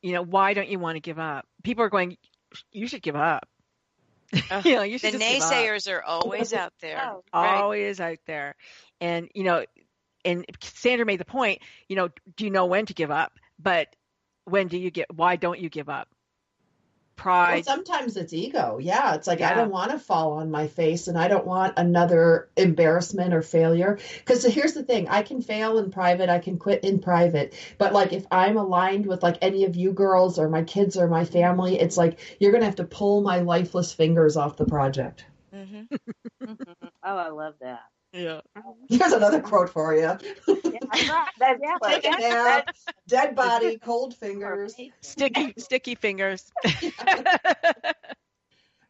You know, why don't you want to give up? People are going, you should give up. You know, you should the just naysayers are always out there. Always out there. And, you know, and Sandra made the point, you know, do you know when to give up? But why don't you give up? Pride. Well, sometimes it's ego. Yeah. It's like, I don't want to fall on my face and I don't want another embarrassment or failure. Because here's the thing. I can fail in private. I can quit in private. But like, if I'm aligned with like any of you girls or my kids or my family, it's like, you're going to have to pull my lifeless fingers off the project. Mm-hmm. Oh, I love that. Yeah. Here's another quote for you. Take a nap, dead body, cold fingers. Sticky fingers.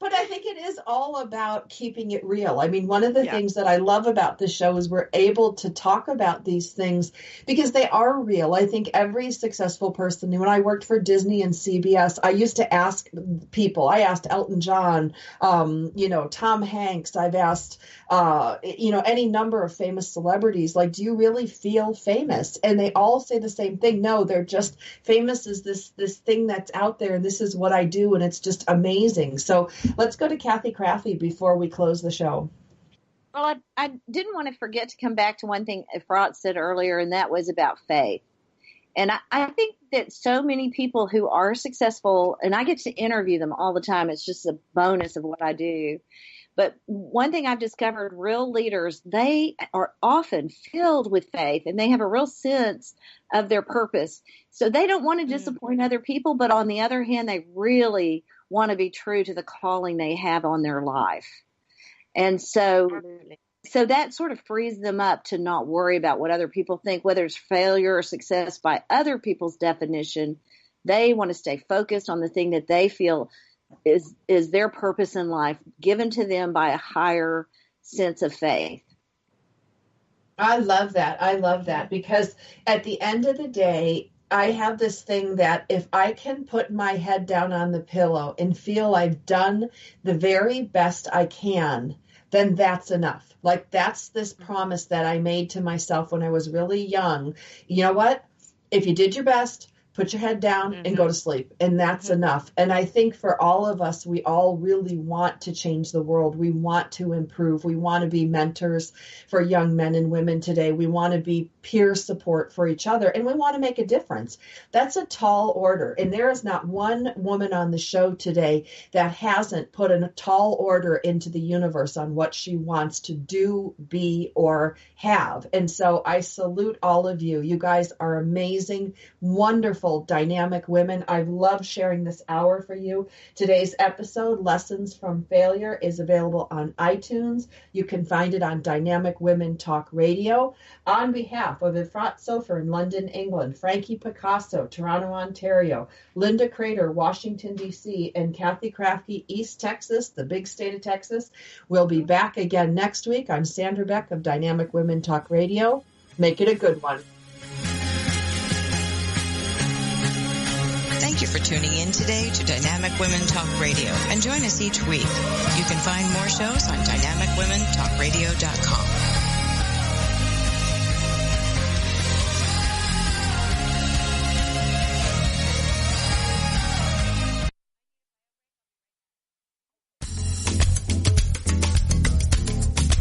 But I think it is all about keeping it real. I mean, one of the things that I love about the show is we're able to talk about these things because they are real. I think every successful person, when I worked for Disney and CBS, I used to ask people, I asked Elton John, Tom Hanks, I've asked, any number of famous celebrities, like, do you really feel famous? And they all say the same thing. No, they're just famous as this thing that's out there. And this is what I do. And it's just amazing. So let's go to Kathy Krafve before we close the show. Well, I didn't want to forget to come back to one thing Efrat said earlier, and that was about faith. And I think that so many people who are successful, and I get to interview them all the time, it's just a bonus of what I do. But one thing I've discovered, real leaders, they are often filled with faith, and they have a real sense of their purpose. So they don't want to disappoint other people, but on the other hand, they really want to be true to the calling they have on their life. And so that sort of frees them up to not worry about what other people think, whether it's failure or success by other people's definition. They want to stay focused on the thing that they feel is their purpose in life, given to them by a higher sense of faith. I love that because at the end of the day, I have this thing that if I can put my head down on the pillow and feel I've done the very best I can, then that's enough. Like, that's this promise that I made to myself when I was really young. You know what? If you did your best, put your head down and go to sleep. And that's enough. And I think for all of us, we all really want to change the world. We want to improve. We want to be mentors for young men and women today. We want to be peer support for each other. And we want to make a difference. That's a tall order. And there is not one woman on the show today that hasn't put a tall order into the universe on what she wants to do, be, or have. And so I salute all of you. You guys are amazing, wonderful, dynamic women. I've loved sharing this hour for you. Today's episode, Lessons from Failure, is available on iTunes. You can find it on Dynamic Women Talk Radio. On behalf of Efrat Sofer in London, England, Frankie Picasso, Toronto, Ontario, Linda Crater, Washington, D.C., and Kathy Krafve, East Texas, the big state of Texas, we'll be back again next week on Sandra Beck of Dynamic Women Talk Radio. Make it a good one. Thank you for tuning in today to Dynamic Women Talk Radio, and join us each week. You can find more shows on dynamicwomentalkradio.com.